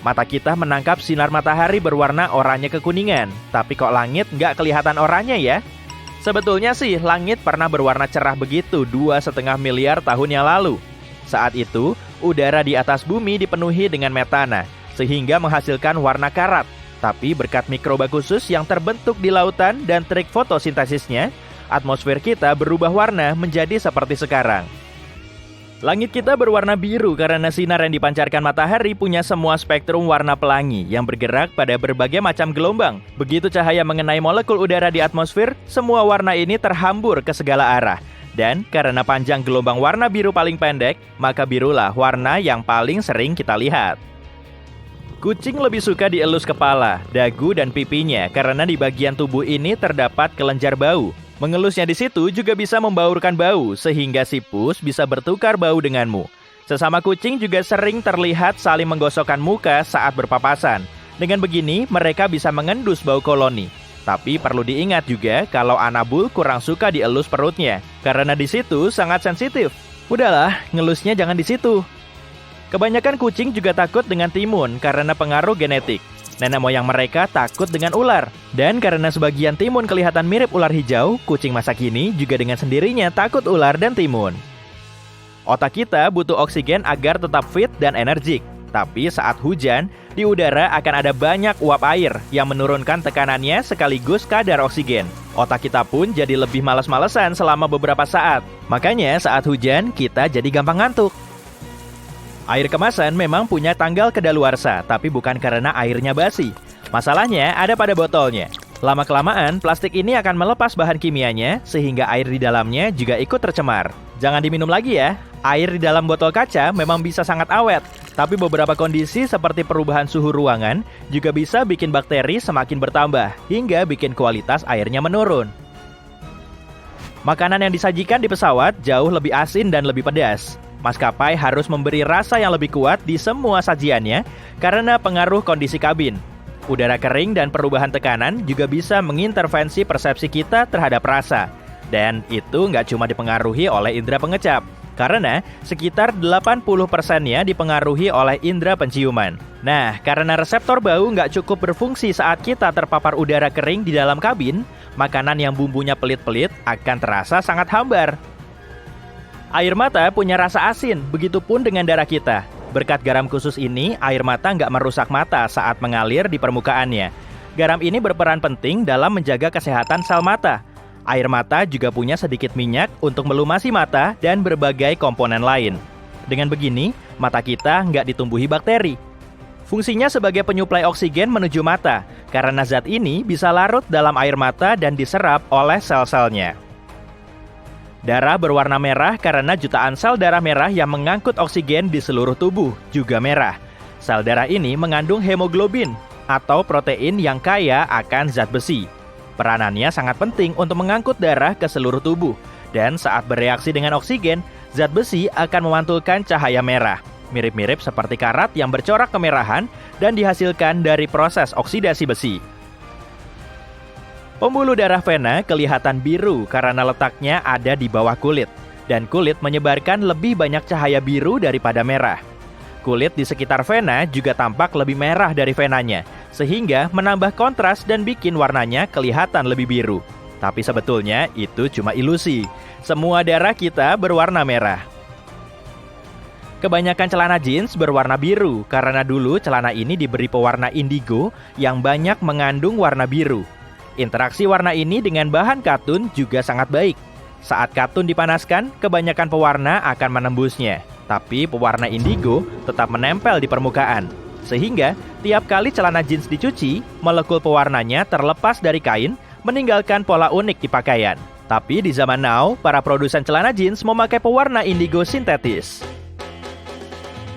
Mata kita menangkap sinar matahari berwarna oranye kekuningan, tapi kok langit nggak kelihatan oranye ya? Sebetulnya sih, langit pernah berwarna cerah begitu 2,5 miliar tahun yang lalu. Saat itu, udara di atas bumi dipenuhi dengan metana, sehingga menghasilkan warna karat. Tapi berkat mikroba khusus yang terbentuk di lautan dan trik fotosintesisnya, atmosfer kita berubah warna menjadi seperti sekarang. Langit kita berwarna biru karena sinar yang dipancarkan matahari punya semua spektrum warna pelangi yang bergerak pada berbagai macam gelombang. Begitu cahaya mengenai molekul udara di atmosfer, semua warna ini terhambur ke segala arah. Dan karena panjang gelombang warna biru paling pendek, maka birulah warna yang paling sering kita lihat. Kucing lebih suka dielus kepala, dagu, dan pipinya karena di bagian tubuh ini terdapat kelenjar bau. Mengelusnya di situ juga bisa membaurkan bau, sehingga si pus bisa bertukar bau denganmu. Sesama kucing juga sering terlihat saling menggosokkan muka saat berpapasan. Dengan begini, mereka bisa mengendus bau koloni. Tapi perlu diingat juga kalau anabul kurang suka dielus perutnya, karena di situ sangat sensitif. Udahlah, ngelusnya jangan di situ. Kebanyakan kucing juga takut dengan timun karena pengaruh genetik. Nenek moyang mereka takut dengan ular. Dan karena sebagian timun kelihatan mirip ular hijau, kucing masa kini juga dengan sendirinya takut ular dan timun. Otak kita butuh oksigen agar tetap fit dan energik. Tapi saat hujan, di udara akan ada banyak uap air yang menurunkan tekanannya sekaligus kadar oksigen. Otak kita pun jadi lebih malas-malesan selama beberapa saat. Makanya saat hujan, kita jadi gampang ngantuk. Air kemasan memang punya tanggal kedaluarsa, tapi bukan karena airnya basi. Masalahnya ada pada botolnya. Lama-kelamaan, plastik ini akan melepas bahan kimianya, sehingga air di dalamnya juga ikut tercemar. Jangan diminum lagi ya. Air di dalam botol kaca memang bisa sangat awet, tapi beberapa kondisi seperti perubahan suhu ruangan juga bisa bikin bakteri semakin bertambah, hingga bikin kualitas airnya menurun. Makanan yang disajikan di pesawat jauh lebih asin dan lebih pedas. Maskapai harus memberi rasa yang lebih kuat di semua sajiannya karena pengaruh kondisi kabin. Udara kering dan perubahan tekanan juga bisa mengintervensi persepsi kita terhadap rasa. Dan itu nggak cuma dipengaruhi oleh indera pengecap, karena sekitar 80%-nya dipengaruhi oleh indera penciuman. Nah, karena reseptor bau nggak cukup berfungsi saat kita terpapar udara kering di dalam kabin, makanan yang bumbunya pelit-pelit akan terasa sangat hambar. Air mata punya rasa asin, begitupun dengan darah kita. Berkat garam khusus ini, air mata nggak merusak mata saat mengalir di permukaannya. Garam ini berperan penting dalam menjaga kesehatan sel mata. Air mata juga punya sedikit minyak untuk melumasi mata dan berbagai komponen lain. Dengan begini, mata kita nggak ditumbuhi bakteri. Fungsinya sebagai penyuplai oksigen menuju mata, karena zat ini bisa larut dalam air mata dan diserap oleh sel-selnya. Darah berwarna merah karena jutaan sel darah merah yang mengangkut oksigen di seluruh tubuh juga merah. Sel darah ini mengandung hemoglobin atau protein yang kaya akan zat besi. Peranannya sangat penting untuk mengangkut darah ke seluruh tubuh. Dan saat bereaksi dengan oksigen, zat besi akan memantulkan cahaya merah. Mirip-mirip seperti karat yang bercorak kemerahan dan dihasilkan dari proses oksidasi besi. Pembuluh darah vena kelihatan biru karena letaknya ada di bawah kulit, dan kulit menyebarkan lebih banyak cahaya biru daripada merah. Kulit di sekitar vena juga tampak lebih merah dari venanya, sehingga menambah kontras dan bikin warnanya kelihatan lebih biru. Tapi sebetulnya itu cuma ilusi. Semua darah kita berwarna merah. Kebanyakan celana jeans berwarna biru karena dulu celana ini diberi pewarna indigo yang banyak mengandung warna biru. Interaksi warna ini dengan bahan katun juga sangat baik. Saat katun dipanaskan, kebanyakan pewarna akan menembusnya. Tapi pewarna indigo tetap menempel di permukaan. Sehingga, tiap kali celana jeans dicuci, molekul pewarnanya terlepas dari kain, meninggalkan pola unik di pakaian. Tapi di zaman now, para produsen celana jeans memakai pewarna indigo sintetis.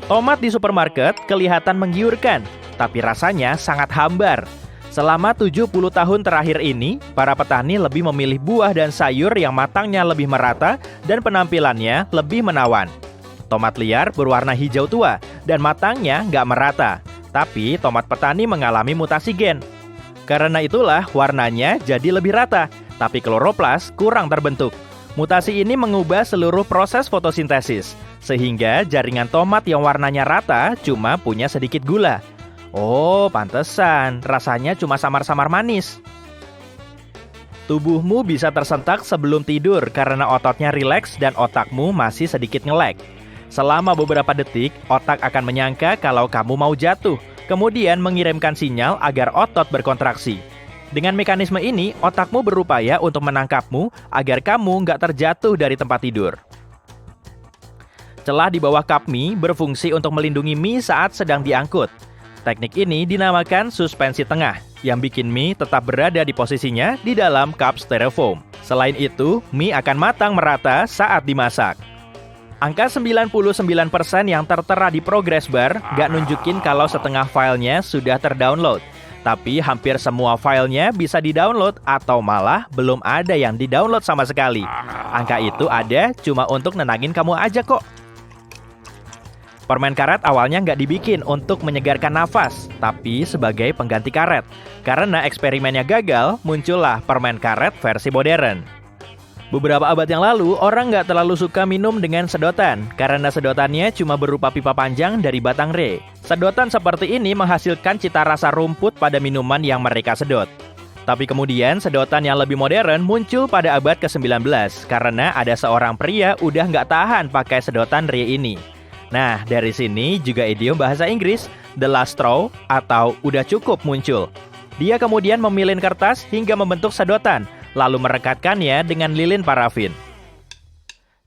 Tomat di supermarket kelihatan menggiurkan, tapi rasanya sangat hambar. Selama 70 tahun terakhir ini, para petani lebih memilih buah dan sayur yang matangnya lebih merata dan penampilannya lebih menawan. Tomat liar berwarna hijau tua dan matangnya nggak merata. Tapi tomat petani mengalami mutasi gen. Karena itulah warnanya jadi lebih rata, tapi kloroplas kurang terbentuk. Mutasi ini mengubah seluruh proses fotosintesis, sehingga jaringan tomat yang warnanya rata cuma punya sedikit gula. Oh, pantesan, rasanya cuma samar-samar manis. Tubuhmu bisa tersentak sebelum tidur karena ototnya rileks dan otakmu masih sedikit nge-lag. Selama beberapa detik, otak akan menyangka kalau kamu mau jatuh, kemudian mengirimkan sinyal agar otot berkontraksi. Dengan mekanisme ini, otakmu berupaya untuk menangkapmu agar kamu nggak terjatuh dari tempat tidur. Celah di bawah cup mie berfungsi untuk melindungi mie saat sedang diangkut. Teknik ini dinamakan suspensi tengah, yang bikin mie tetap berada di posisinya di dalam cup styrofoam. Selain itu, mie akan matang merata saat dimasak. Angka 99% yang tertera di progress bar nggak nunjukin kalau setengah filenya sudah terdownload. Tapi hampir semua filenya bisa di-download atau malah belum ada yang di-download sama sekali. Angka itu ada cuma untuk nenangin kamu aja kok. Permen karet awalnya nggak dibikin untuk menyegarkan nafas, tapi sebagai pengganti karet. Karena eksperimennya gagal, muncullah permen karet versi modern. Beberapa abad yang lalu, orang nggak terlalu suka minum dengan sedotan, karena sedotannya cuma berupa pipa panjang dari batang re. Sedotan seperti ini menghasilkan cita rasa rumput pada minuman yang mereka sedot. Tapi kemudian, sedotan yang lebih modern muncul pada abad ke-19, karena ada seorang pria udah nggak tahan pakai sedotan re ini. Nah, dari sini juga idiom bahasa Inggris, the last straw, atau udah cukup muncul. Dia kemudian memilin kertas hingga membentuk sedotan, lalu merekatkannya dengan lilin parafin.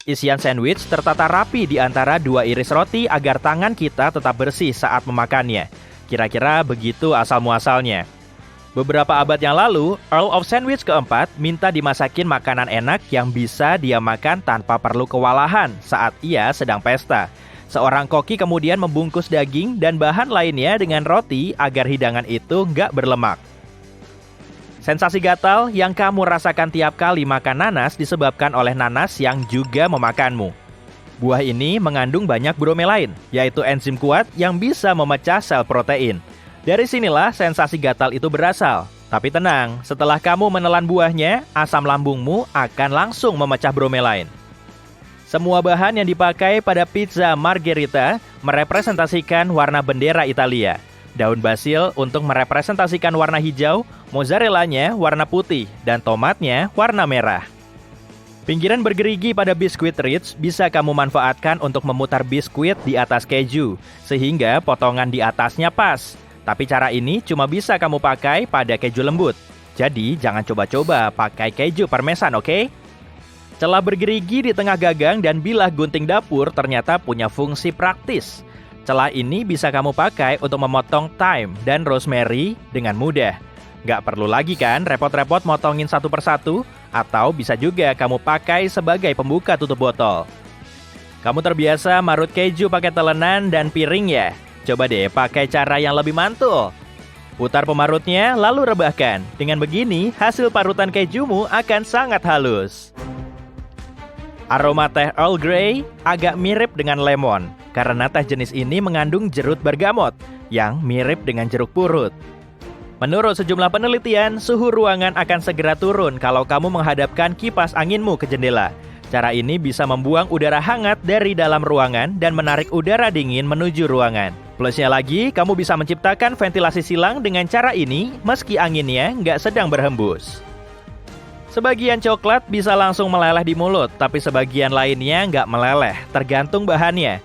Isian sandwich tertata rapi di antara dua iris roti agar tangan kita tetap bersih saat memakannya. Kira-kira begitu asal-muasalnya. Beberapa abad yang lalu, Earl of Sandwich keempat minta dimasakin makanan enak yang bisa dia makan tanpa perlu kewalahan saat ia sedang pesta. Seorang koki kemudian membungkus daging dan bahan lainnya dengan roti agar hidangan itu nggak berlemak. Sensasi gatal yang kamu rasakan tiap kali makan nanas disebabkan oleh nanas yang juga memakanmu. Buah ini mengandung banyak bromelain, yaitu enzim kuat yang bisa memecah sel protein. Dari sinilah sensasi gatal itu berasal. Tapi tenang, setelah kamu menelan buahnya, asam lambungmu akan langsung memecah bromelain. Semua bahan yang dipakai pada pizza margherita merepresentasikan warna bendera Italia. Daun basil untuk merepresentasikan warna hijau, mozzarellanya warna putih, dan tomatnya warna merah. Pinggiran bergerigi pada biskuit Ritz bisa kamu manfaatkan untuk memutar biskuit di atas keju, sehingga potongan di atasnya pas. Tapi cara ini cuma bisa kamu pakai pada keju lembut. Jadi jangan coba-coba pakai keju parmesan, oke? Celah bergerigi di tengah gagang dan bilah gunting dapur ternyata punya fungsi praktis. Celah ini bisa kamu pakai untuk memotong thyme dan rosemary dengan mudah. Nggak perlu lagi kan repot-repot motongin satu persatu, atau bisa juga kamu pakai sebagai pembuka tutup botol. Kamu terbiasa marut keju pakai telenan dan piring ya? Coba deh pakai cara yang lebih mantul. Putar pemarutnya lalu rebahkan. Dengan begini, hasil parutan kejumu akan sangat halus. Aroma teh Earl Grey agak mirip dengan lemon, karena teh jenis ini mengandung jeruk bergamot, yang mirip dengan jeruk purut. Menurut sejumlah penelitian, suhu ruangan akan segera turun kalau kamu menghadapkan kipas anginmu ke jendela. Cara ini bisa membuang udara hangat dari dalam ruangan dan menarik udara dingin menuju ruangan. Plusnya lagi, kamu bisa menciptakan ventilasi silang dengan cara ini meski anginnya nggak sedang berhembus. Sebagian coklat bisa langsung meleleh di mulut, tapi sebagian lainnya nggak meleleh, tergantung bahannya.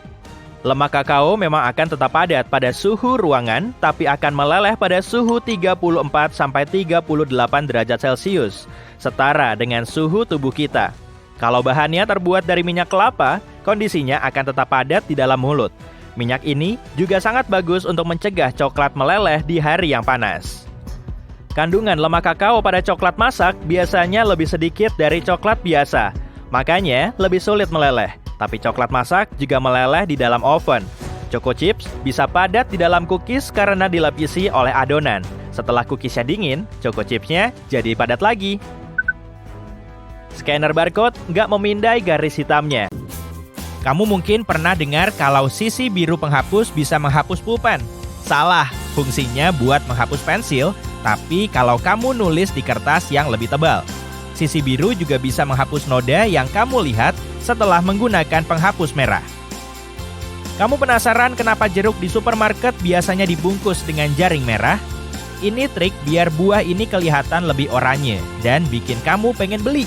Lemak kakao memang akan tetap padat pada suhu ruangan, tapi akan meleleh pada suhu 34-38 derajat Celcius, setara dengan suhu tubuh kita. Kalau bahannya terbuat dari minyak kelapa, kondisinya akan tetap padat di dalam mulut. Minyak ini juga sangat bagus untuk mencegah coklat meleleh di hari yang panas. Kandungan lemak kakao pada coklat masak biasanya lebih sedikit dari coklat biasa, makanya lebih sulit meleleh. Tapi coklat masak juga meleleh di dalam oven. Choco chips bisa padat di dalam cookies karena dilapisi oleh adonan. Setelah cookiesnya dingin, choco chipsnya jadi padat lagi. Scanner barcode nggak memindai garis hitamnya. Kamu mungkin pernah dengar kalau sisi biru penghapus bisa menghapus pulpen. Salah, fungsinya buat menghapus pensil, tapi kalau kamu nulis di kertas yang lebih tebal. Sisi biru juga bisa menghapus noda yang kamu lihat setelah menggunakan penghapus merah. Kamu penasaran kenapa jeruk di supermarket biasanya dibungkus dengan jaring merah? Ini trik biar buah ini kelihatan lebih oranye dan bikin kamu pengen beli.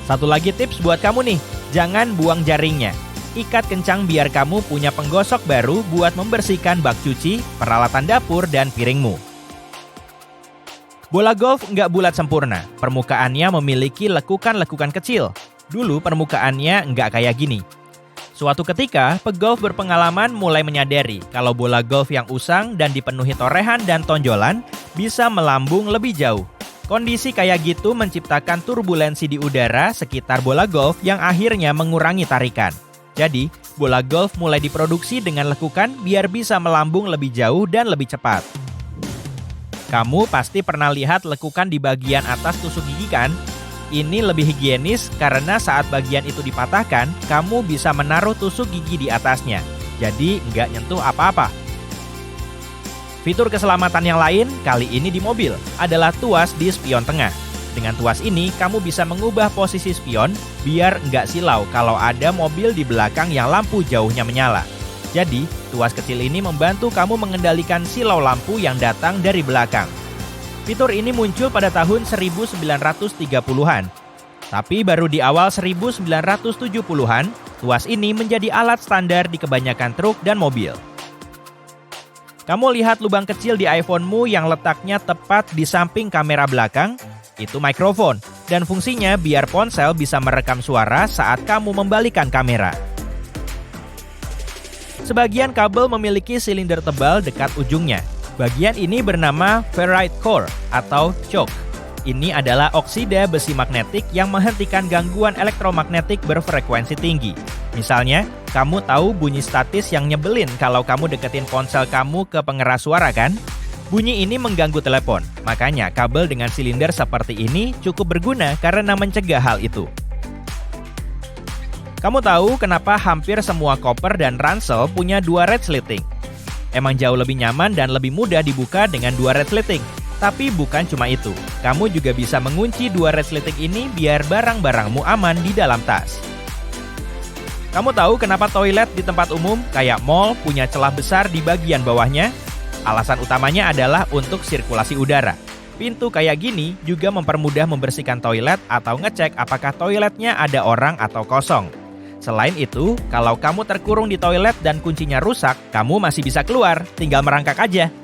Satu lagi tips buat kamu nih, jangan buang jaringnya. Ikat kencang biar kamu punya penggosok baru buat membersihkan bak cuci, peralatan dapur, dan piringmu. Bola golf nggak bulat sempurna, permukaannya memiliki lekukan-lekukan kecil. Dulu permukaannya nggak kayak gini. Suatu ketika, pegolf berpengalaman mulai menyadari kalau bola golf yang usang dan dipenuhi torehan dan tonjolan bisa melambung lebih jauh. Kondisi kayak gitu menciptakan turbulensi di udara sekitar bola golf yang akhirnya mengurangi tarikan. Jadi, bola golf mulai diproduksi dengan lekukan biar bisa melambung lebih jauh dan lebih cepat. Kamu pasti pernah lihat lekukan di bagian atas tusuk gigi kan? Ini lebih higienis karena saat bagian itu dipatahkan, kamu bisa menaruh tusuk gigi di atasnya. Jadi nggak nyentuh apa-apa. Fitur keselamatan yang lain, kali ini di mobil, adalah tuas di spion tengah. Dengan tuas ini, kamu bisa mengubah posisi spion biar nggak silau kalau ada mobil di belakang yang lampu jauhnya menyala. Jadi, tuas kecil ini membantu kamu mengendalikan silau lampu yang datang dari belakang. Fitur ini muncul pada tahun 1930-an. Tapi baru di awal 1970-an, tuas ini menjadi alat standar di kebanyakan truk dan mobil. Kamu lihat lubang kecil di iPhone-mu yang letaknya tepat di samping kamera belakang? Itu mikrofon, dan fungsinya biar ponsel bisa merekam suara saat kamu membalikan kamera. Sebagian kabel memiliki silinder tebal dekat ujungnya. Bagian ini bernama ferrite core atau choke. Ini adalah oksida besi magnetik yang menghentikan gangguan elektromagnetik berfrekuensi tinggi. Misalnya, kamu tahu bunyi statis yang nyebelin kalau kamu deketin ponsel kamu ke pengeras suara kan? Bunyi ini mengganggu telepon, makanya kabel dengan silinder seperti ini cukup berguna karena mencegah hal itu. Kamu tahu kenapa hampir semua koper dan ransel punya dua resleting? Emang jauh lebih nyaman dan lebih mudah dibuka dengan dua resleting. Tapi bukan cuma itu, kamu juga bisa mengunci dua resleting ini biar barang-barangmu aman di dalam tas. Kamu tahu kenapa toilet di tempat umum kayak mall punya celah besar di bagian bawahnya? Alasan utamanya adalah untuk sirkulasi udara. Pintu kayak gini juga mempermudah membersihkan toilet atau ngecek apakah toiletnya ada orang atau kosong. Selain itu, kalau kamu terkurung di toilet dan kuncinya rusak, kamu masih bisa keluar, tinggal merangkak aja.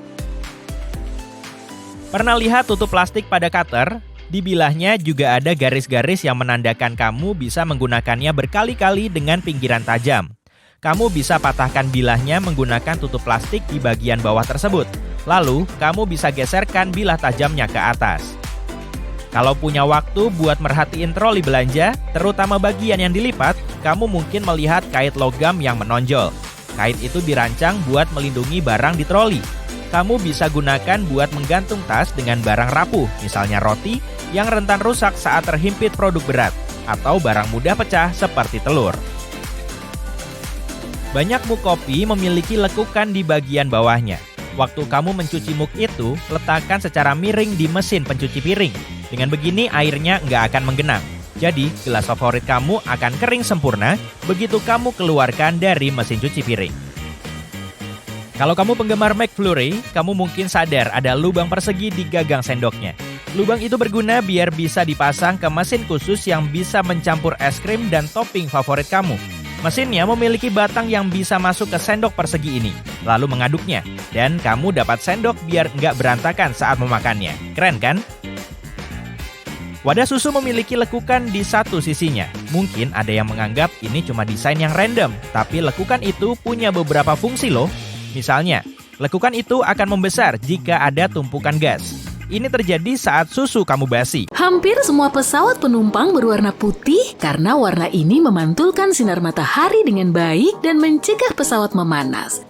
Pernah lihat tutup plastik pada cutter? Di bilahnya juga ada garis-garis yang menandakan kamu bisa menggunakannya berkali-kali dengan pinggiran tajam. Kamu bisa patahkan bilahnya menggunakan tutup plastik di bagian bawah tersebut. Lalu, kamu bisa geserkan bilah tajamnya ke atas. Kalau punya waktu buat merhatiin troli belanja, terutama bagian yang dilipat, kamu mungkin melihat kait logam yang menonjol. Kait itu dirancang buat melindungi barang di troli. Kamu bisa gunakan buat menggantung tas dengan barang rapuh, misalnya roti, yang rentan rusak saat terhimpit produk berat, atau barang mudah pecah seperti telur. Banyak mug kopi memiliki lekukan di bagian bawahnya. Waktu kamu mencuci mug itu, letakkan secara miring di mesin pencuci piring. Dengan begini airnya nggak akan menggenang. Jadi, gelas favorit kamu akan kering sempurna begitu kamu keluarkan dari mesin cuci piring. Kalau kamu penggemar McFlurry, kamu mungkin sadar ada lubang persegi di gagang sendoknya. Lubang itu berguna biar bisa dipasang ke mesin khusus yang bisa mencampur es krim dan topping favorit kamu. Mesinnya memiliki batang yang bisa masuk ke sendok persegi ini, lalu mengaduknya. Dan kamu dapat sendok biar nggak berantakan saat memakannya. Keren kan? Wadah susu memiliki lekukan di satu sisinya. Mungkin ada yang menganggap ini cuma desain yang random, tapi lekukan itu punya beberapa fungsi loh. Misalnya, lekukan itu akan membesar jika ada tumpukan gas. Ini terjadi saat susu kamu basi. Hampir semua pesawat penumpang berwarna putih karena warna ini memantulkan sinar matahari dengan baik dan mencegah pesawat memanas.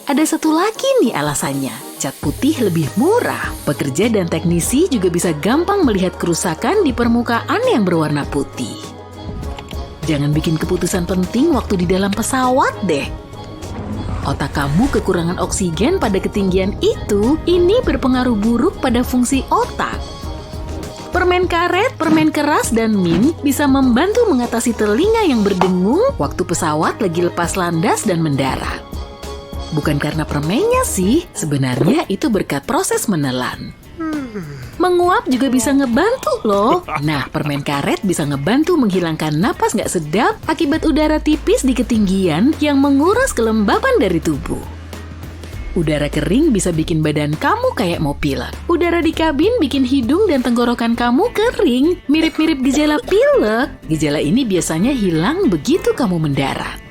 Ada satu lagi nih alasannya, cat putih lebih murah. Pekerja dan teknisi juga bisa gampang melihat kerusakan di permukaan yang berwarna putih. Jangan bikin keputusan penting waktu di dalam pesawat deh. Otak kamu kekurangan oksigen pada ketinggian itu, ini berpengaruh buruk pada fungsi otak. Permen karet, permen keras, dan mint bisa membantu mengatasi telinga yang berdengung waktu pesawat lagi lepas landas dan mendarat. Bukan karena permennya sih, sebenarnya itu berkat proses menelan. Menguap juga bisa ngebantu loh. Nah, permen karet bisa ngebantu menghilangkan napas nggak sedap akibat udara tipis di ketinggian yang menguras kelembapan dari tubuh. Udara kering bisa bikin badan kamu kayak mau pilek. Udara di kabin bikin hidung dan tenggorokan kamu kering, mirip-mirip gejala pilek. Gejala ini biasanya hilang begitu kamu mendarat.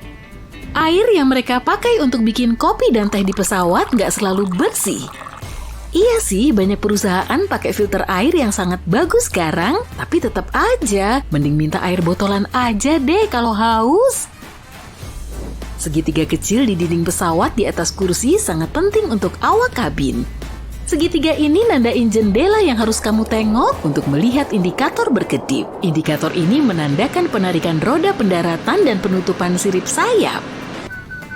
Air yang mereka pakai untuk bikin kopi dan teh di pesawat nggak selalu bersih. Iya sih, banyak perusahaan pakai filter air yang sangat bagus sekarang, tapi tetap aja, mending minta air botolan aja deh kalau haus. Segitiga kecil di dinding pesawat di atas kursi sangat penting untuk awak kabin. Segitiga ini nandain jendela yang harus kamu tengok untuk melihat indikator berkedip. Indikator ini menandakan penarikan roda pendaratan dan penutupan sirip sayap.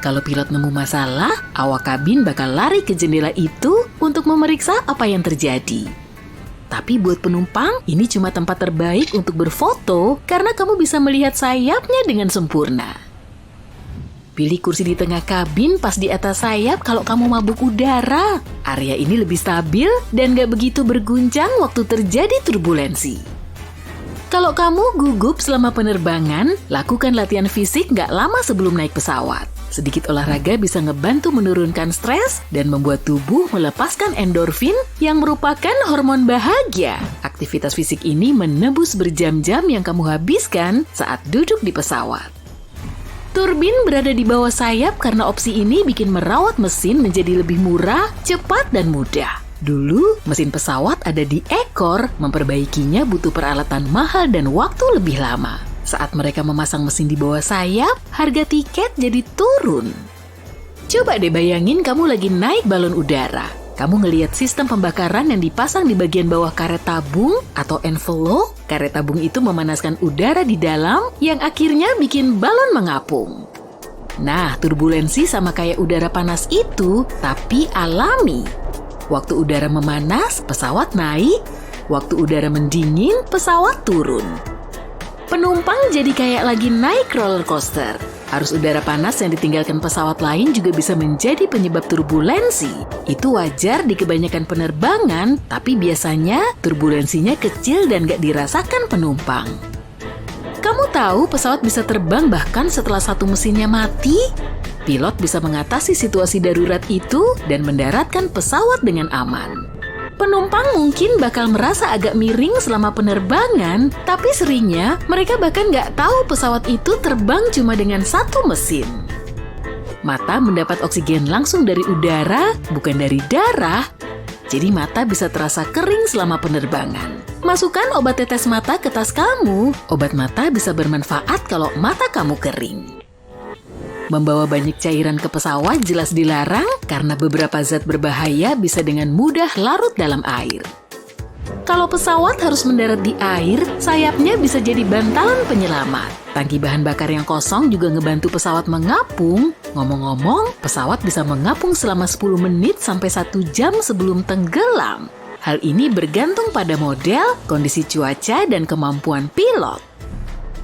Kalau pilot nemu masalah, awak kabin bakal lari ke jendela itu untuk memeriksa apa yang terjadi. Tapi buat penumpang, ini cuma tempat terbaik untuk berfoto karena kamu bisa melihat sayapnya dengan sempurna. Pilih kursi di tengah kabin pas di atas sayap kalau kamu mabuk udara. Area ini lebih stabil dan gak begitu berguncang waktu terjadi turbulensi. Kalau kamu gugup selama penerbangan, lakukan latihan fisik gak lama sebelum naik pesawat. Sedikit olahraga bisa ngebantu menurunkan stres dan membuat tubuh melepaskan endorfin yang merupakan hormon bahagia. Aktivitas fisik ini menebus berjam-jam yang kamu habiskan saat duduk di pesawat. Turbin berada di bawah sayap karena opsi ini bikin merawat mesin menjadi lebih murah, cepat, dan mudah. Dulu, mesin pesawat ada di ekor, memperbaikinya butuh peralatan mahal dan waktu lebih lama. Saat mereka memasang mesin di bawah sayap, harga tiket jadi turun. Coba deh bayangin kamu lagi naik balon udara. Kamu ngelihat sistem pembakaran yang dipasang di bagian bawah karet tabung atau envelope. Karet tabung itu memanaskan udara di dalam yang akhirnya bikin balon mengapung. Nah, turbulensi sama kayak udara panas itu, tapi alami. Waktu udara memanas, pesawat naik. Waktu udara mendingin, pesawat turun. Penumpang jadi kayak lagi naik roller coaster. Arus udara panas yang ditinggalkan pesawat lain juga bisa menjadi penyebab turbulensi. Itu wajar di kebanyakan penerbangan, tapi biasanya turbulensinya kecil dan gak dirasakan penumpang. Kamu tahu pesawat bisa terbang bahkan setelah satu mesinnya mati? Pilot bisa mengatasi situasi darurat itu dan mendaratkan pesawat dengan aman. Penumpang mungkin bakal merasa agak miring selama penerbangan, tapi seringnya mereka bahkan nggak tahu pesawat itu terbang cuma dengan satu mesin. Mata mendapat oksigen langsung dari udara, bukan dari darah, jadi mata bisa terasa kering selama penerbangan. Masukkan obat tetes mata ke tas kamu, obat mata bisa bermanfaat kalau mata kamu kering. Membawa banyak cairan ke pesawat jelas dilarang karena beberapa zat berbahaya bisa dengan mudah larut dalam air. Kalau pesawat harus mendarat di air, sayapnya bisa jadi bantalan penyelamat. Tangki bahan bakar yang kosong juga ngebantu pesawat mengapung. Ngomong-ngomong, pesawat bisa mengapung selama 10 menit sampai 1 jam sebelum tenggelam. Hal ini bergantung pada model, kondisi cuaca, dan kemampuan pilot.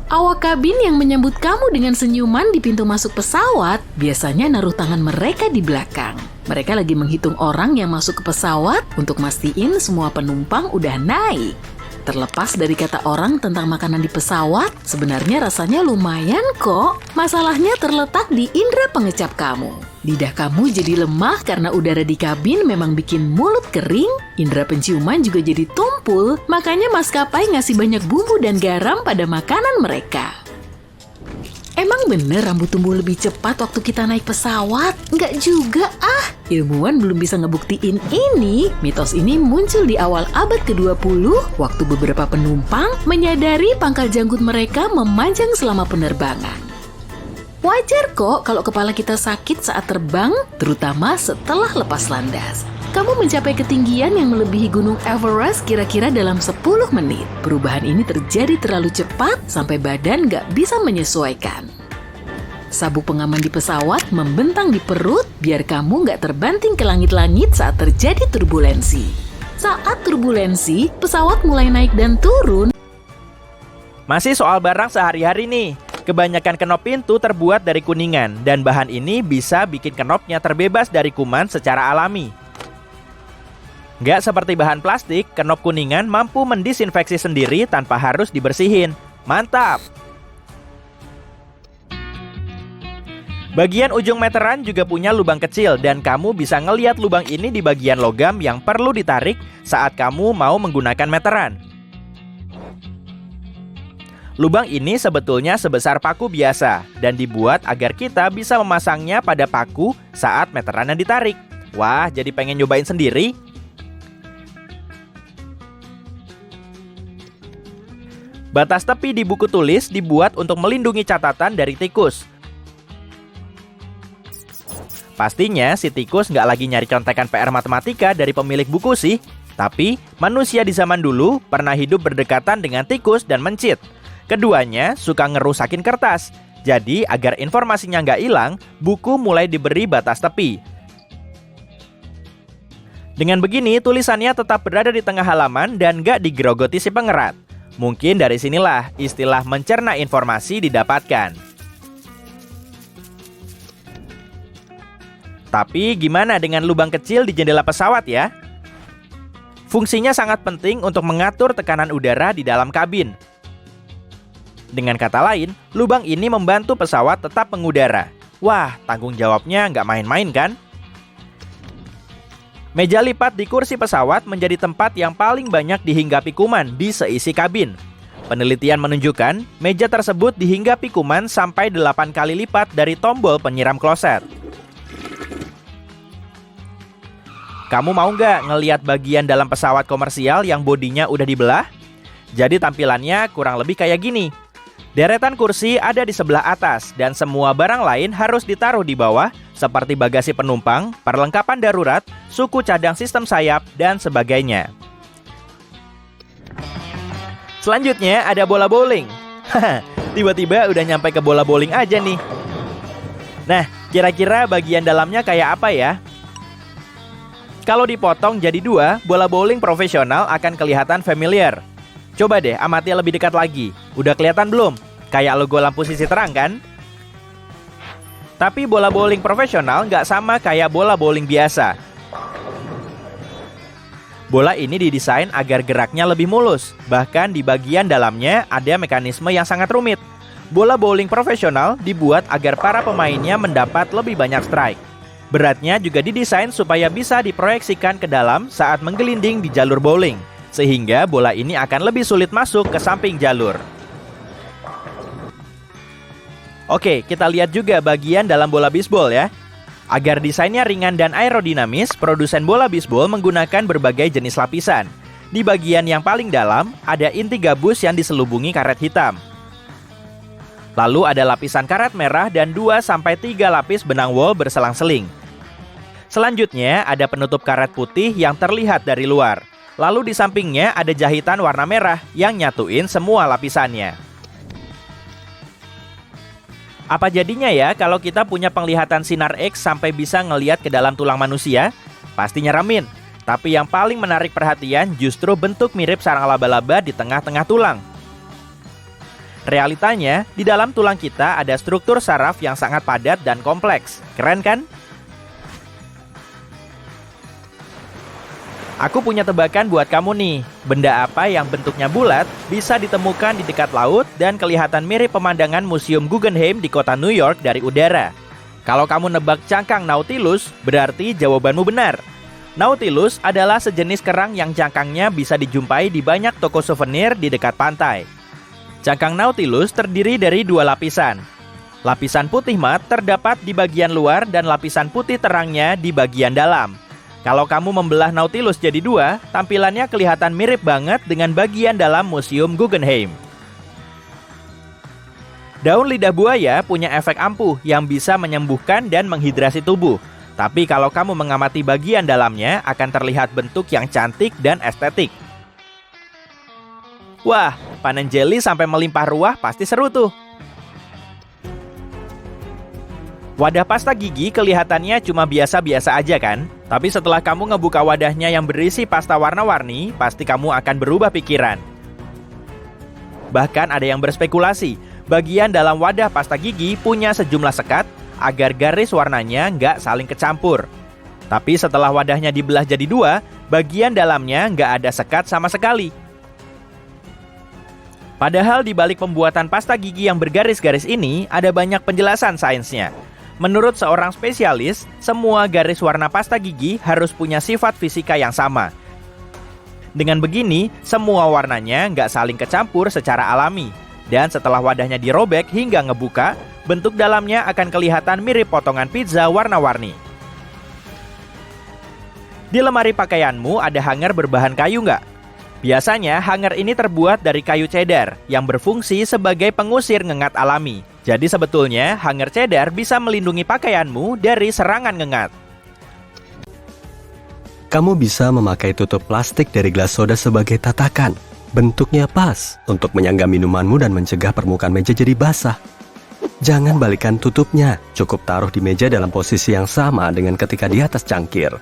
Awak kabin yang menyambut kamu dengan senyuman di pintu masuk pesawat biasanya naruh tangan mereka di belakang. Mereka lagi menghitung orang yang masuk ke pesawat untuk mastiin semua penumpang udah naik. Terlepas dari kata orang tentang makanan di pesawat, sebenarnya rasanya lumayan kok. Masalahnya terletak di indera pengecap kamu. Lidah kamu jadi lemah karena udara di kabin memang bikin mulut kering. Indera penciuman juga jadi tumpul, makanya maskapai ngasih banyak bumbu dan garam pada makanan mereka. Emang bener rambut tumbuh lebih cepat waktu kita naik pesawat? Nggak juga Ilmuwan belum bisa ngebuktiin ini. Mitos ini muncul di awal abad ke-20 waktu beberapa penumpang menyadari pangkal janggut mereka memanjang selama penerbangan. Wajar kok kalau kepala kita sakit saat terbang, terutama setelah lepas landas. Kamu mencapai ketinggian yang melebihi gunung Everest kira-kira dalam 10 menit. Perubahan ini terjadi terlalu cepat sampai badan nggak bisa menyesuaikan. Sabuk pengaman di pesawat membentang di perut biar kamu nggak terbanting ke langit-langit saat terjadi turbulensi. Saat turbulensi, pesawat mulai naik dan turun. Masih soal barang sehari-hari nih. Kebanyakan kenop pintu terbuat dari kuningan, dan bahan ini bisa bikin kenopnya terbebas dari kuman secara alami. Nggak seperti bahan plastik, kenop kuningan mampu mendisinfeksi sendiri tanpa harus dibersihin. Mantap! Bagian ujung meteran juga punya lubang kecil dan kamu bisa ngeliat lubang ini di bagian logam yang perlu ditarik saat kamu mau menggunakan meteran. Lubang ini sebetulnya sebesar paku biasa dan dibuat agar kita bisa memasangnya pada paku saat meterannya ditarik. Wah, jadi pengen nyobain sendiri? Batas tepi di buku tulis dibuat untuk melindungi catatan dari tikus. Pastinya si tikus nggak lagi nyari contekan PR matematika dari pemilik buku sih. Tapi manusia di zaman dulu pernah hidup berdekatan dengan tikus dan mencit. Keduanya suka ngerusakin kertas. Jadi agar informasinya nggak hilang, buku mulai diberi batas tepi. Dengan begini tulisannya tetap berada di tengah halaman dan nggak digerogoti si pengerat. Mungkin dari sinilah istilah mencerna informasi didapatkan. Tapi gimana dengan lubang kecil di jendela pesawat ya? Fungsinya sangat penting untuk mengatur tekanan udara di dalam kabin. Dengan kata lain, lubang ini membantu pesawat tetap mengudara. Wah, tanggung jawabnya nggak main-main kan? Meja lipat di kursi pesawat menjadi tempat yang paling banyak dihinggapi kuman di seisi kabin. Penelitian menunjukkan, meja tersebut dihinggapi kuman sampai 8 kali lipat dari tombol penyiram kloset. Kamu mau nggak ngeliat bagian dalam pesawat komersial yang bodinya udah dibelah? Jadi tampilannya kurang lebih kayak gini. Deretan kursi ada di sebelah atas dan semua barang lain harus ditaruh di bawah seperti bagasi penumpang, perlengkapan darurat, suku cadang sistem sayap, dan sebagainya. Selanjutnya ada bola bowling. Tiba-tiba udah nyampe ke bola bowling aja nih. Nah, kira-kira bagian dalamnya kayak apa ya? Kalau dipotong jadi 2, bola bowling profesional akan kelihatan familiar. Coba deh amati lebih dekat lagi. Udah kelihatan belum? Kayak logo lampu sisi terang kan? Tapi bola bowling profesional nggak sama kayak bola bowling biasa. Bola ini didesain agar geraknya lebih mulus. Bahkan di bagian dalamnya ada mekanisme yang sangat rumit. Bola bowling profesional dibuat agar para pemainnya mendapat lebih banyak strike. Beratnya juga didesain supaya bisa diproyeksikan ke dalam saat menggelinding di jalur bowling, sehingga bola ini akan lebih sulit masuk ke samping jalur. Oke, kita lihat juga bagian dalam bola bisbol ya. Agar desainnya ringan dan aerodinamis, produsen bola bisbol menggunakan berbagai jenis lapisan. Di bagian yang paling dalam, ada inti gabus yang diselubungi karet hitam. Lalu ada lapisan karet merah dan 2-3 lapis benang wol berselang-seling. Selanjutnya ada penutup karet putih yang terlihat dari luar. Lalu di sampingnya ada jahitan warna merah yang nyatuin semua lapisannya. Apa jadinya ya kalau kita punya penglihatan sinar X sampai bisa ngelihat ke dalam tulang manusia? Pasti nyeremin. Tapi yang paling menarik perhatian justru bentuk mirip sarang laba-laba di tengah-tengah tulang. Realitanya, di dalam tulang kita ada struktur saraf yang sangat padat dan kompleks. Keren kan? Aku punya tebakan buat kamu nih. Benda apa yang bentuknya bulat bisa ditemukan di dekat laut dan kelihatan mirip pemandangan Museum Guggenheim di kota New York dari udara. Kalau kamu nebak cangkang Nautilus, berarti jawabanmu benar. Nautilus adalah sejenis kerang yang cangkangnya bisa dijumpai di banyak toko souvenir di dekat pantai. Cangkang Nautilus terdiri dari 2 lapisan. Lapisan putih mat terdapat di bagian luar dan lapisan putih terangnya di bagian dalam. Kalau kamu membelah Nautilus jadi 2, tampilannya kelihatan mirip banget dengan bagian dalam Museum Guggenheim. Daun lidah buaya punya efek ampuh yang bisa menyembuhkan dan menghidrasi tubuh. Tapi kalau kamu mengamati bagian dalamnya, akan terlihat bentuk yang cantik dan estetik. Wah, panen jelly sampai melimpah ruah pasti seru tuh. Wadah pasta gigi kelihatannya cuma biasa-biasa aja kan? Tapi setelah kamu ngebuka wadahnya yang berisi pasta warna-warni, pasti kamu akan berubah pikiran. Bahkan ada yang berspekulasi, bagian dalam wadah pasta gigi punya sejumlah sekat agar garis warnanya nggak saling kecampur. Tapi setelah wadahnya dibelah jadi dua, bagian dalamnya nggak ada sekat sama sekali. Padahal di balik pembuatan pasta gigi yang bergaris-garis ini, ada banyak penjelasan sainsnya. Menurut seorang spesialis, semua garis warna pasta gigi harus punya sifat fisika yang sama. Dengan begini, semua warnanya nggak saling kecampur secara alami. Dan setelah wadahnya dirobek hingga ngebuka, bentuk dalamnya akan kelihatan mirip potongan pizza warna-warni. Di lemari pakaianmu ada hanger berbahan kayu nggak? Biasanya hanger ini terbuat dari kayu cedar yang berfungsi sebagai pengusir ngengat alami. Jadi sebetulnya hanger cedar bisa melindungi pakaianmu dari serangan ngengat. Kamu bisa memakai tutup plastik dari gelas soda sebagai tatakan. Bentuknya pas untuk menyangga minumanmu dan mencegah permukaan meja jadi basah. Jangan balikan tutupnya, cukup taruh di meja dalam posisi yang sama dengan ketika di atas cangkir.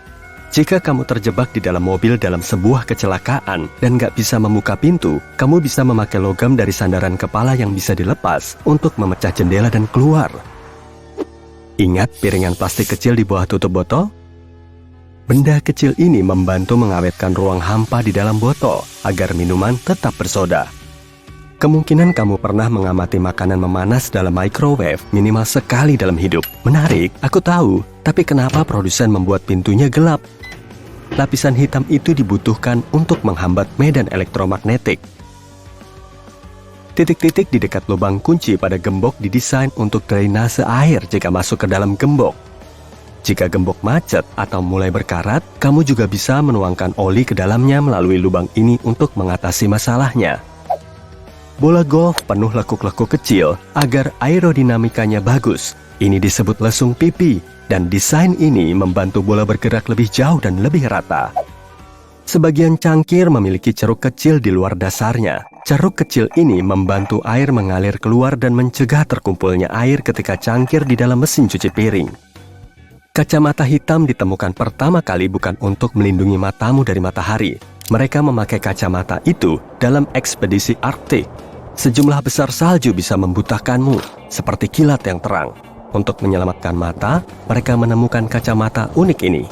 Jika kamu terjebak di dalam mobil dalam sebuah kecelakaan dan nggak bisa membuka pintu, kamu bisa memakai logam dari sandaran kepala yang bisa dilepas untuk memecah jendela dan keluar. Ingat piringan plastik kecil di bawah tutup botol? Benda kecil ini membantu mengawetkan ruang hampa di dalam botol agar minuman tetap bersoda. Kemungkinan kamu pernah mengamati makanan memanas dalam microwave minimal sekali dalam hidup. Menarik, aku tahu, tapi kenapa produsen membuat pintunya gelap? Lapisan hitam itu dibutuhkan untuk menghambat medan elektromagnetik. Titik-titik di dekat lubang kunci pada gembok didesain untuk drainase air jika masuk ke dalam gembok. Jika gembok macet atau mulai berkarat, kamu juga bisa menuangkan oli ke dalamnya melalui lubang ini untuk mengatasi masalahnya. Bola golf penuh lekuk-lekuk kecil agar aerodinamikanya bagus. Ini disebut lesung pipi, dan desain ini membantu bola bergerak lebih jauh dan lebih rata. Sebagian cangkir memiliki ceruk kecil di luar dasarnya. Ceruk kecil ini membantu air mengalir keluar dan mencegah terkumpulnya air ketika cangkir di dalam mesin cuci piring. Kacamata hitam ditemukan pertama kali bukan untuk melindungi matamu dari matahari. Mereka memakai kacamata itu dalam ekspedisi Arktik. Sejumlah besar salju bisa membutakanmu, seperti kilat yang terang. Untuk menyelamatkan mata, mereka menemukan kacamata unik ini.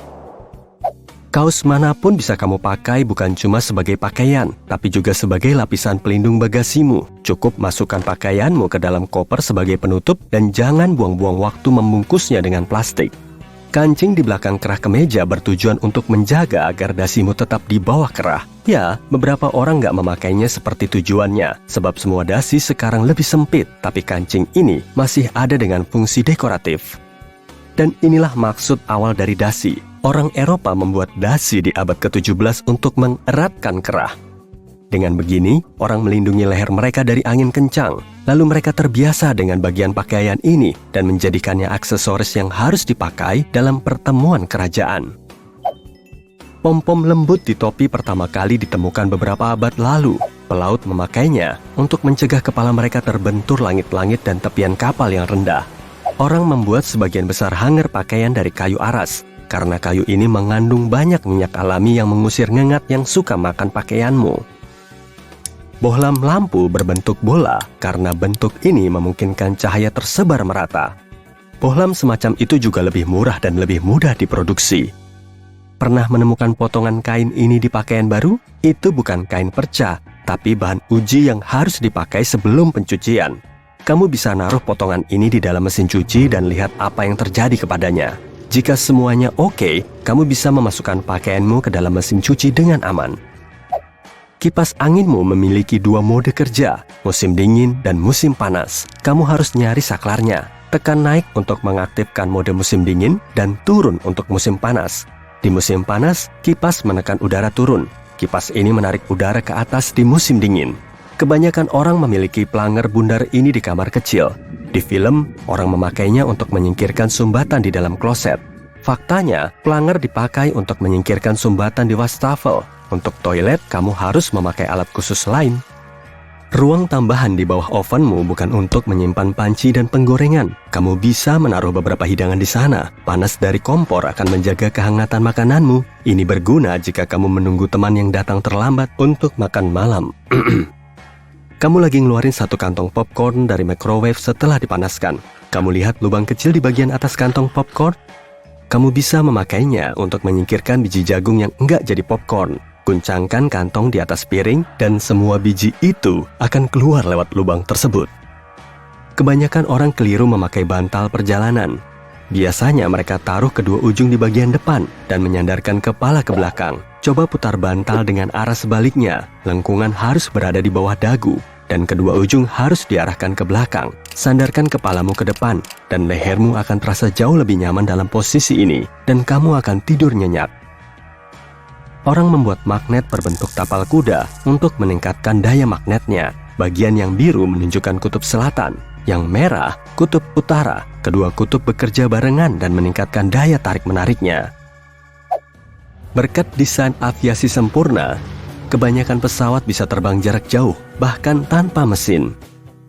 Kaos manapun bisa kamu pakai bukan cuma sebagai pakaian, tapi juga sebagai lapisan pelindung bagasimu. Cukup masukkan pakaianmu ke dalam koper sebagai penutup dan jangan buang-buang waktu membungkusnya dengan plastik. Kancing di belakang kerah kemeja bertujuan untuk menjaga agar dasimu tetap di bawah kerah. Ya, beberapa orang nggak memakainya seperti tujuannya, sebab semua dasi sekarang lebih sempit, tapi kancing ini masih ada dengan fungsi dekoratif. Dan inilah maksud awal dari dasi. Orang Eropa membuat dasi di abad ke-17 untuk mengeratkan kerah. Dengan begini, orang melindungi leher mereka dari angin kencang. Lalu mereka terbiasa dengan bagian pakaian ini dan menjadikannya aksesoris yang harus dipakai dalam pertemuan kerajaan. Pom-pom lembut di topi pertama kali ditemukan beberapa abad lalu. Pelaut memakainya untuk mencegah kepala mereka terbentur langit-langit dan tepian kapal yang rendah. Orang membuat sebagian besar hanger pakaian dari kayu aras, karena kayu ini mengandung banyak minyak alami yang mengusir ngengat yang suka makan pakaianmu. Bohlam lampu berbentuk bola karena bentuk ini memungkinkan cahaya tersebar merata. Bohlam semacam itu juga lebih murah dan lebih mudah diproduksi. Pernah menemukan potongan kain ini di pakaian baru? Itu bukan kain perca, tapi bahan uji yang harus dipakai sebelum pencucian. Kamu bisa naruh potongan ini di dalam mesin cuci dan lihat apa yang terjadi kepadanya. Jika semuanya oke, kamu bisa memasukkan pakaianmu ke dalam mesin cuci dengan aman. Kipas anginmu memiliki dua mode kerja, musim dingin dan musim panas. Kamu harus nyari saklarnya. Tekan naik untuk mengaktifkan mode musim dingin dan turun untuk musim panas. Di musim panas, kipas menekan udara turun. Kipas ini menarik udara ke atas di musim dingin. Kebanyakan orang memiliki planger bundar ini di kamar kecil. Di film, orang memakainya untuk menyingkirkan sumbatan di dalam kloset. Faktanya, planger dipakai untuk menyingkirkan sumbatan di wastafel. Untuk toilet, kamu harus memakai alat khusus lain. Ruang tambahan di bawah ovenmu bukan untuk menyimpan panci dan penggorengan. Kamu bisa menaruh beberapa hidangan di sana. Panas dari kompor akan menjaga kehangatan makananmu. Ini berguna jika kamu menunggu teman yang datang terlambat untuk makan malam. Kamu lagi ngeluarin satu kantong popcorn dari microwave setelah dipanaskan. Kamu lihat lubang kecil di bagian atas kantong popcorn? Kamu bisa memakainya untuk menyingkirkan biji jagung yang enggak jadi popcorn. Guncangkan kantong di atas piring dan semua biji itu akan keluar lewat lubang tersebut. Kebanyakan orang keliru memakai bantal perjalanan. Biasanya mereka taruh kedua ujung di bagian depan dan menyandarkan kepala ke belakang. Coba putar bantal dengan arah sebaliknya. Lengkungan harus berada di bawah dagu dan kedua ujung harus diarahkan ke belakang. Sandarkan kepalamu ke depan dan lehermu akan terasa jauh lebih nyaman dalam posisi ini dan kamu akan tidur nyenyak. Orang membuat magnet berbentuk tapal kuda untuk meningkatkan daya magnetnya. Bagian yang biru menunjukkan kutub selatan, yang merah kutub utara. Kedua kutub bekerja barengan dan meningkatkan daya tarik-menariknya. Berkat desain aviasi sempurna, kebanyakan pesawat bisa terbang jarak jauh, bahkan tanpa mesin.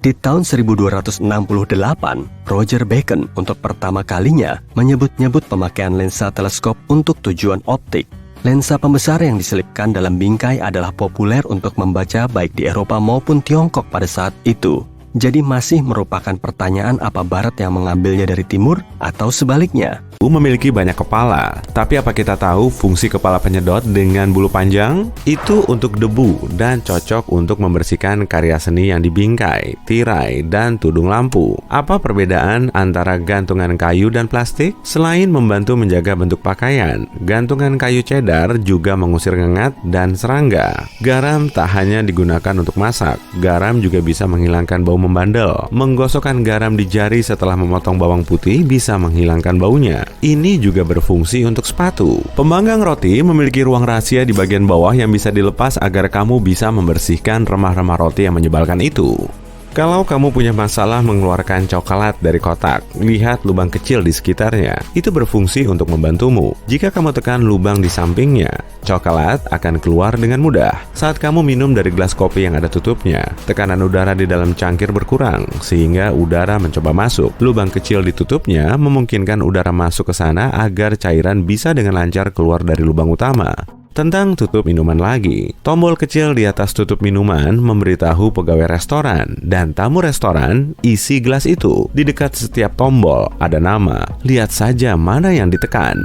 Di tahun 1268, Roger Bacon untuk pertama kalinya menyebut-nyebut pemakaian lensa teleskop untuk tujuan optik. Lensa pembesar yang diselipkan dalam bingkai adalah populer untuk membaca baik di Eropa maupun Tiongkok pada saat itu. Jadi masih merupakan pertanyaan apa Barat yang mengambilnya dari Timur atau sebaliknya. Memiliki banyak kepala, tapi apa kita tahu fungsi kepala penyedot dengan bulu panjang? Itu untuk debu dan cocok untuk membersihkan karya seni yang dibingkai, tirai, dan tudung lampu. Apa perbedaan antara gantungan kayu dan plastik? Selain membantu menjaga bentuk pakaian, gantungan kayu cedar juga mengusir ngengat dan serangga. Garam tak hanya digunakan untuk masak, garam juga bisa menghilangkan bau membandel. Menggosokkan garam di jari setelah memotong bawang putih bisa menghilangkan baunya. Ini juga berfungsi untuk sepatu. Pemanggang roti memiliki ruang rahasia di bagian bawah yang bisa dilepas agar kamu bisa membersihkan remah-remah roti yang menyebalkan itu. Kalau kamu punya masalah mengeluarkan coklat dari kotak, lihat lubang kecil di sekitarnya. Itu berfungsi untuk membantumu. Jika kamu tekan lubang di sampingnya, coklat akan keluar dengan mudah. Saat kamu minum dari gelas kopi yang ada tutupnya, tekanan udara di dalam cangkir berkurang, sehingga udara mencoba masuk. Lubang kecil di tutupnya memungkinkan udara masuk ke sana agar cairan bisa dengan lancar keluar dari lubang utama. Tentang tutup minuman lagi, tombol kecil di atas tutup minuman memberitahu pegawai restoran dan tamu restoran isi gelas itu. Di dekat setiap tombol ada nama, lihat saja mana yang ditekan.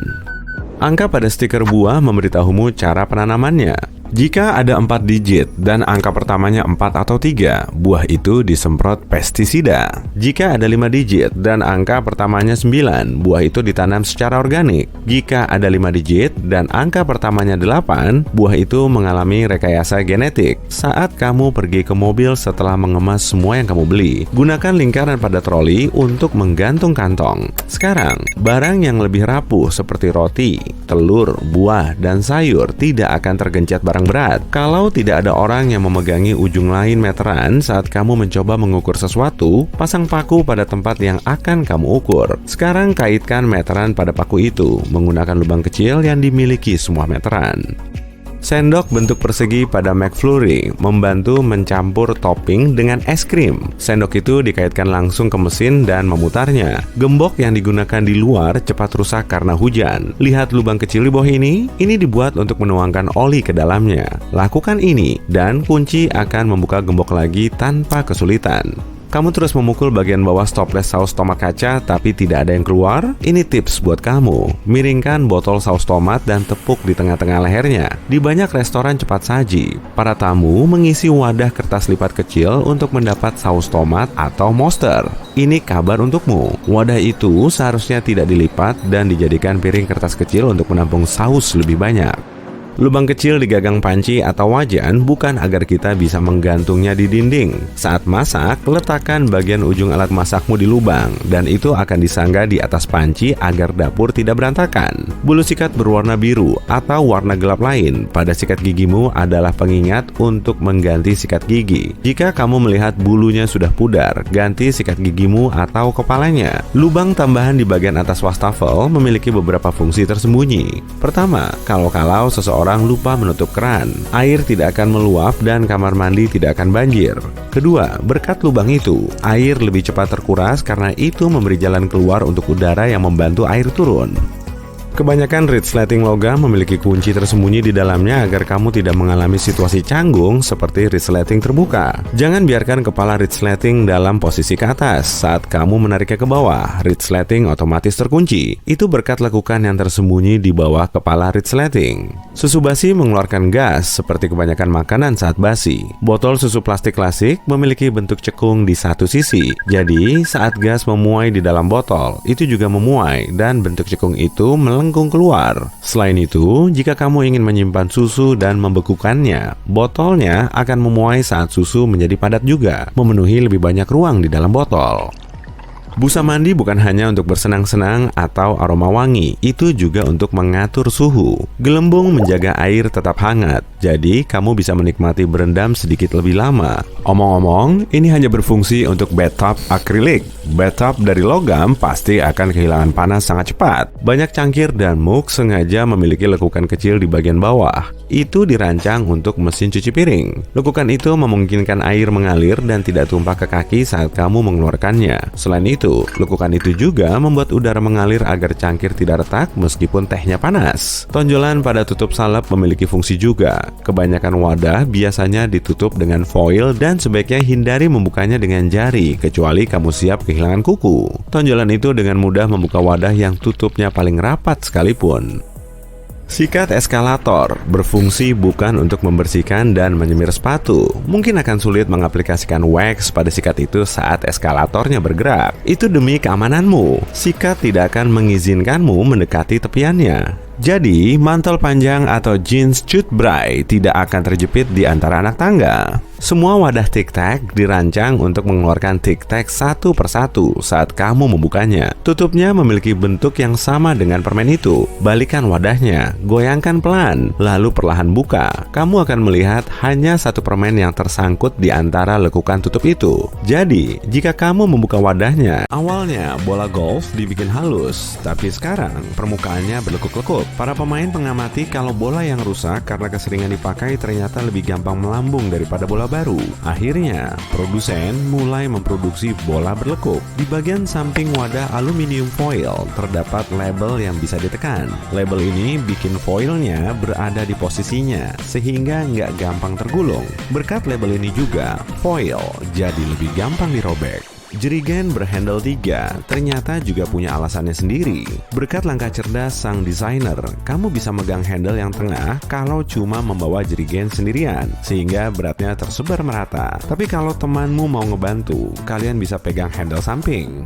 Angka pada stiker buah memberitahumu cara penanamannya. Jika ada 4 digit dan angka pertamanya 4 atau 3, buah itu disemprot pestisida. Jika ada 5 digit dan angka pertamanya 9, buah itu ditanam secara organik. Jika ada 5 digit dan angka pertamanya 8, buah itu mengalami rekayasa genetik. Saat kamu pergi ke mobil setelah mengemas semua yang kamu beli, gunakan lingkaran pada troli untuk menggantung kantong. Sekarang, barang yang lebih rapuh seperti roti, telur, buah, dan sayur tidak akan tergencet barang berat. Kalau tidak ada orang yang memegangi ujung lain meteran saat kamu mencoba mengukur sesuatu, pasang paku pada tempat yang akan kamu ukur. Sekarang kaitkan meteran pada paku itu menggunakan lubang kecil yang dimiliki semua meteran. Sendok bentuk persegi pada McFlurry membantu mencampur topping dengan es krim. Sendok itu dikaitkan langsung ke mesin dan memutarnya. Gembok yang digunakan di luar cepat rusak karena hujan. Lihat lubang kecil di bawah ini? Ini dibuat untuk menuangkan oli ke dalamnya. Lakukan ini dan kunci akan membuka gembok lagi tanpa kesulitan. Kamu terus memukul bagian bawah stoples saus tomat kaca tapi tidak ada yang keluar? Ini tips buat kamu. Miringkan botol saus tomat dan tepuk di tengah-tengah lehernya. Di banyak restoran cepat saji, para tamu mengisi wadah kertas lipat kecil untuk mendapat saus tomat atau monster. Ini kabar untukmu. Wadah itu seharusnya tidak dilipat dan dijadikan piring kertas kecil untuk menampung saus lebih banyak. Lubang kecil di gagang panci atau wajan bukan agar kita bisa menggantungnya di dinding. Saat masak, letakkan bagian ujung alat masakmu di lubang dan itu akan disangga di atas panci agar dapur tidak berantakan. Bulu sikat berwarna biru atau warna gelap lain pada sikat gigimu adalah pengingat untuk mengganti sikat gigi. Jika kamu melihat bulunya sudah pudar, ganti sikat gigimu atau kepalanya. Lubang tambahan di bagian atas wastafel memiliki beberapa fungsi tersembunyi. Pertama, kalau seseorang orang lupa menutup keran, air tidak akan meluap dan kamar mandi tidak akan banjir. Kedua, berkat lubang itu, air lebih cepat terkuras karena itu memberi jalan keluar untuk udara yang membantu air turun. Kebanyakan resleting logam memiliki kunci tersembunyi di dalamnya agar kamu tidak mengalami situasi canggung seperti resleting terbuka. Jangan biarkan kepala resleting dalam posisi ke atas. Saat kamu menariknya ke bawah, resleting otomatis terkunci. Itu berkat lekukan yang tersembunyi di bawah kepala resleting. Susu basi mengeluarkan gas seperti kebanyakan makanan saat basi. Botol susu plastik klasik memiliki bentuk cekung di satu sisi. Jadi, saat gas memuai di dalam botol, itu juga memuai dan bentuk cekung itu melengkung keluar. Selain itu, jika kamu ingin menyimpan susu dan membekukannya, botolnya akan memuai saat susu menjadi padat juga, memenuhi lebih banyak ruang di dalam botol. Busa mandi bukan hanya untuk bersenang-senang atau aroma wangi, itu juga untuk mengatur suhu. Gelembung menjaga air tetap hangat, jadi kamu bisa menikmati berendam sedikit lebih lama. Omong-omong, ini hanya berfungsi untuk bathtub akrilik. Bathtub dari logam pasti akan kehilangan panas sangat cepat. Banyak cangkir dan mug sengaja memiliki lekukan kecil di bagian bawah. Itu dirancang untuk mesin cuci piring. Lekukan itu memungkinkan air mengalir dan tidak tumpah ke kaki saat kamu mengeluarkannya. Selain itu, lekukan itu juga membuat udara mengalir agar cangkir tidak retak meskipun tehnya panas. Tonjolan pada tutup salep memiliki fungsi juga. Kebanyakan wadah biasanya ditutup dengan foil dan sebaiknya hindari membukanya dengan jari kecuali kamu siap kehilangan kuku. Tonjolan itu dengan mudah membuka wadah yang tutupnya paling rapat sekalipun. Sikat eskalator berfungsi bukan untuk membersihkan dan menyemir sepatu. Mungkin akan sulit mengaplikasikan wax pada sikat itu saat eskalatornya bergerak. Itu demi keamananmu. Sikat tidak akan mengizinkanmu mendekati tepiannya. Jadi, mantel panjang atau jeans cutbray tidak akan terjepit di antara anak tangga. Semua wadah Tic Tac dirancang untuk mengeluarkan Tic Tac satu persatu saat kamu membukanya. Tutupnya memiliki bentuk yang sama dengan permen itu. Balikan wadahnya, goyangkan pelan, lalu perlahan buka. Kamu akan melihat hanya satu permen yang tersangkut di antara lekukan tutup itu. Jadi, jika kamu membuka wadahnya, awalnya bola golf dibikin halus, tapi sekarang permukaannya berlekuk-lekuk. Para pemain mengamati kalau bola yang rusak karena keseringan dipakai ternyata lebih gampang melambung daripada bola baru. Akhirnya, produsen mulai memproduksi bola berlekuk. Di bagian samping wadah aluminium foil terdapat label yang bisa ditekan. Label ini bikin foilnya berada di posisinya sehingga nggak gampang tergulung. Berkat label ini juga, foil jadi lebih gampang dirobek. Jerigen berhandle 3 ternyata juga punya alasannya sendiri. Berkat langkah cerdas sang desainer, kamu bisa megang handle yang tengah kalau cuma membawa jerigen sendirian, sehingga beratnya tersebar merata. Tapi kalau temanmu mau ngebantu, kalian bisa pegang handle samping.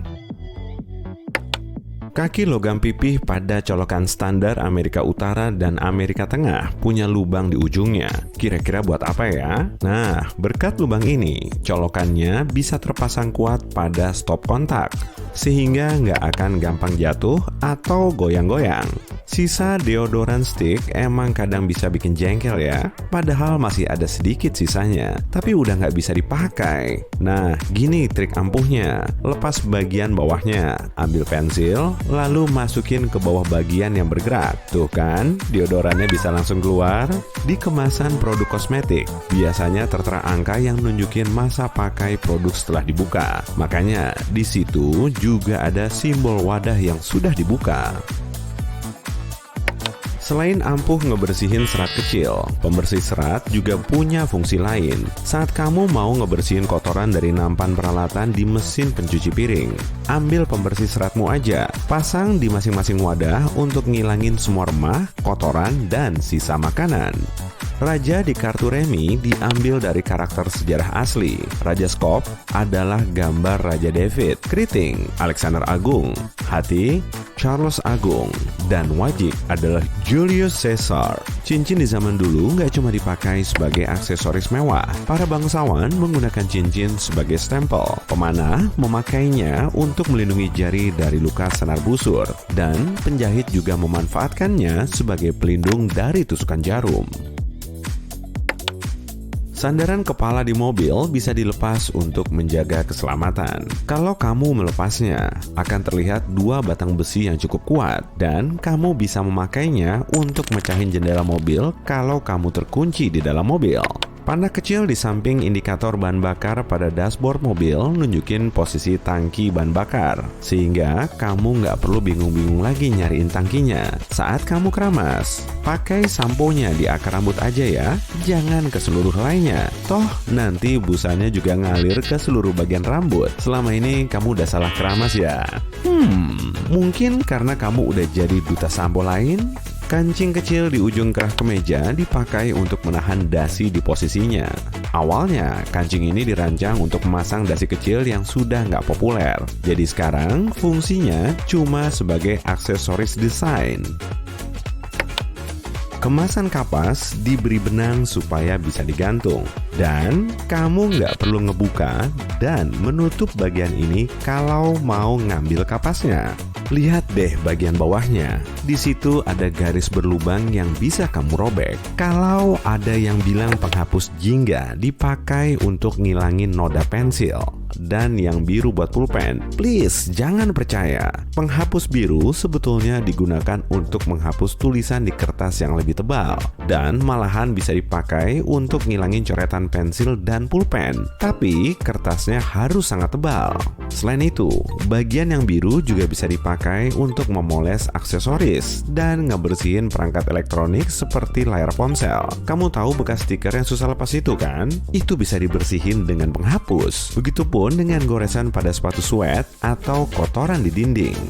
Kaki logam pipih pada colokan standar Amerika Utara dan Amerika Tengah punya lubang di ujungnya. Kira-kira buat apa ya? Nah, berkat lubang ini, colokannya bisa terpasang kuat pada stop kontak, sehingga nggak akan gampang jatuh atau goyang-goyang. Sisa deodoran stick emang kadang bisa bikin jengkel ya, padahal masih ada sedikit sisanya, tapi udah nggak bisa dipakai. Nah, gini trik ampuhnya. Lepas bagian bawahnya, ambil pensil, lalu masukin ke bawah bagian yang bergerak. Tuh kan, deodorannya bisa langsung keluar. Di kemasan produk kosmetik, biasanya tertera angka yang nunjukin masa pakai produk setelah dibuka. Makanya, di situ juga ada simbol wadah yang sudah dibuka. Selain ampuh ngebersihin serat kecil, pembersih serat juga punya fungsi lain. Saat kamu mau ngebersihin kotoran dari nampan peralatan di mesin pencuci piring, ambil pembersih seratmu aja, pasang di masing-masing wadah untuk ngilangin semua remah, kotoran, dan sisa makanan. Raja di kartu remi diambil dari karakter sejarah asli. Raja Skop adalah gambar Raja David, Keriting, Alexander Agung, Hati, Charles Agung, dan Wajik adalah Julius Caesar. Cincin di zaman dulu nggak cuma dipakai sebagai aksesoris mewah. Para bangsawan menggunakan cincin sebagai stempel. Pemanah memakainya untuk melindungi jari dari luka senar busur. Dan penjahit juga memanfaatkannya sebagai pelindung dari tusukan jarum. Sandaran kepala di mobil bisa dilepas untuk menjaga keselamatan. Kalau kamu melepasnya, akan terlihat dua batang besi yang cukup kuat dan kamu bisa memakainya untuk mecahin jendela mobil kalau kamu terkunci di dalam mobil. Panah kecil di samping indikator bahan bakar pada dashboard mobil nunjukin posisi tangki bahan bakar, sehingga kamu nggak perlu bingung-bingung lagi nyariin tangkinya saat kamu keramas. Pakai sampo-nya di akar rambut aja ya, jangan ke seluruh lainnya. Toh nanti busanya juga ngalir ke seluruh bagian rambut. Selama ini kamu udah salah keramas ya? Mungkin karena kamu udah jadi duta sampo lain? Kancing kecil di ujung kerah kemeja dipakai untuk menahan dasi di posisinya. Awalnya, kancing ini dirancang untuk memasang dasi kecil yang sudah nggak populer. Jadi sekarang, fungsinya cuma sebagai aksesoris desain. Kemasan kapas diberi benang supaya bisa digantung. Dan kamu nggak perlu ngebuka dan menutup bagian ini kalau mau ngambil kapasnya. Lihat deh bagian bawahnya. Di situ ada garis berlubang yang bisa kamu robek. Kalau ada yang bilang penghapus jingga dipakai untuk ngilangin noda pensil dan yang biru buat pulpen, please jangan percaya. Penghapus biru sebetulnya digunakan untuk menghapus tulisan di kertas yang lebih tebal dan malahan bisa dipakai untuk ngilangin coretan pensil dan pulpen. Tapi kertasnya harus sangat tebal. Selain itu, bagian yang biru juga bisa dipakai untuk memoles aksesoris dan ngebersihin perangkat elektronik seperti layar ponsel. Kamu tahu bekas stiker yang susah lepas itu kan? Itu bisa dibersihin dengan penghapus. Begitupun dengan goresan pada sepatu suede atau kotoran di dinding.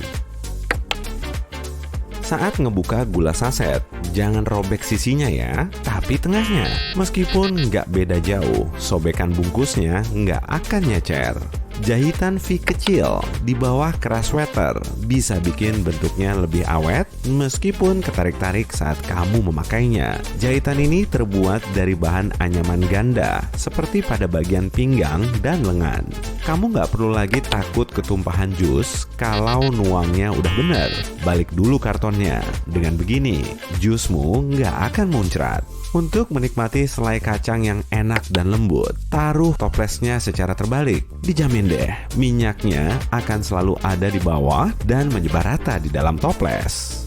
Saat ngebuka gula saset, jangan robek sisinya ya, tapi tengahnya. Meskipun nggak beda jauh, sobekan bungkusnya nggak akan nyecer. Jahitan V kecil di bawah keras sweater bisa bikin bentuknya lebih awet meskipun ketarik-tarik saat kamu memakainya. Jahitan ini terbuat dari bahan anyaman ganda seperti pada bagian pinggang dan lengan. Kamu nggak perlu lagi takut ketumpahan jus kalau nuangnya udah bener. Balik dulu kartonnya. Dengan begini, jusmu nggak akan muncrat. Untuk menikmati selai kacang yang enak dan lembut, taruh toplesnya secara terbalik. Dijamin deh, minyaknya akan selalu ada di bawah dan menyebar rata di dalam toples.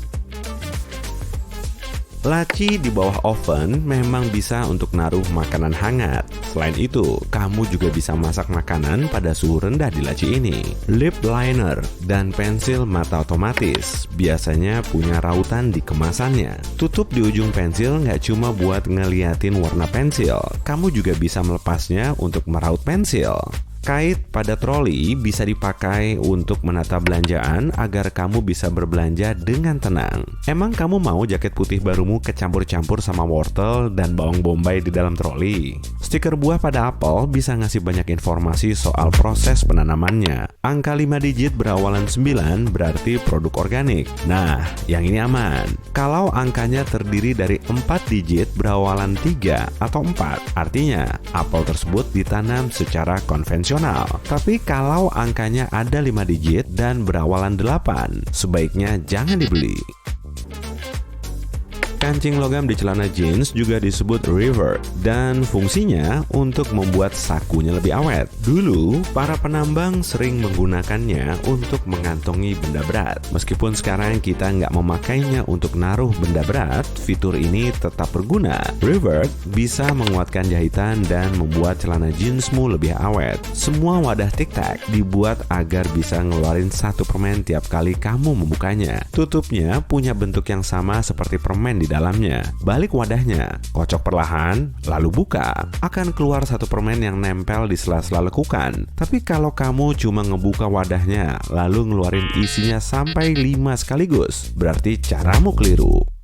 Laci di bawah oven memang bisa untuk naruh makanan hangat. Selain itu, kamu juga bisa masak makanan pada suhu rendah di laci ini. Lip liner dan pensil mata otomatis biasanya punya rautan di kemasannya. Tutup di ujung pensil nggak cuma buat ngeliatin warna pensil, kamu juga bisa melepasnya untuk meraut pensil. Kait pada troli bisa dipakai untuk menata belanjaan agar kamu bisa berbelanja dengan tenang. Emang kamu mau jaket putih barumu kecampur-campur sama wortel dan bawang bombay di dalam troli? Stiker buah pada apel bisa ngasih banyak informasi soal proses penanamannya. Angka 5 digit berawalan 9 berarti produk organik. Nah, yang ini aman. Kalau angkanya terdiri dari 4 digit berawalan 3 atau 4, artinya apel tersebut ditanam secara konvensional. Tapi kalau angkanya ada 5 digit dan berawalan 8, sebaiknya jangan dibeli. Kancing logam di celana jeans juga disebut revert dan fungsinya untuk membuat sakunya lebih awet. Dulu, para penambang sering menggunakannya untuk mengantongi benda berat. Meskipun sekarang kita nggak memakainya untuk naruh benda berat, fitur ini tetap berguna. Revert bisa menguatkan jahitan dan membuat celana jeansmu lebih awet. Semua wadah tic-tac dibuat agar bisa ngeluarin satu permen tiap kali kamu membukanya. Tutupnya punya bentuk yang sama seperti permen di dalamnya. Balik wadahnya, kocok perlahan, lalu buka. Akan keluar satu permen yang nempel di sela-sela lekukan. Tapi kalau kamu cuma ngebuka wadahnya, lalu ngeluarin isinya sampai 5 sekaligus, berarti caramu keliru.